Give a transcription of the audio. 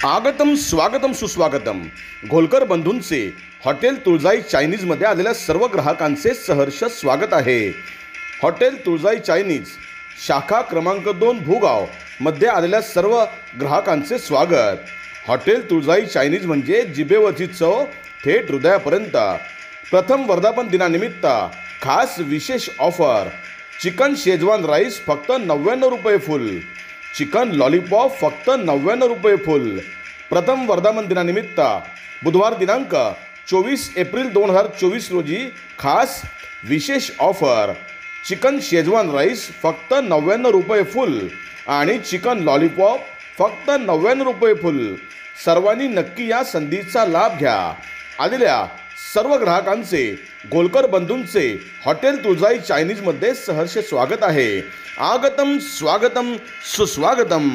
आगतम स्वागतम सुस्वागतम. घोलकर बंधूंचे हॉटेल तुळजाई चायनीजमध्ये आलेल्या सर्व ग्राहकांचे सहर्ष स्वागत आहे. हॉटेल तुळजाई चायनीज शाखा क्रमांक 2 भूगाव मध्ये आलेल्या सर्व ग्राहकांचे स्वागत. हॉटेल तुळजाई चायनीज म्हणजे जिभेवरची चव थेट हृदयापर्यंत. प्रथम वर्धापन दिनानिमित्त खास विशेष ऑफर. चिकन शेजवान राईस फक्त 99 रुपये फुल. चिकन लॉलीपॉप फक्त 99 रुपये फुल. प्रथम वर्धापन दिनानिमित्त बुधवार दिनांक 24 एप्रिल 2024 रोजी खास विशेष ऑफर. चिकन शेजवान राईस फक्त 99 रुपये फुल आणि चिकन लॉलीपॉप फक्त 99 रुपये फुल. सर्वांनी नक्की या संधीचा लाभ घ्या. आलेल्या सर्व ग्राहकांचे घोलकर बंधूंचे हॉटेल तुळजाई चायनीजमध्ये सहर्ष स्वागत आहे. आगतम स्वागतम सुस्वागतम.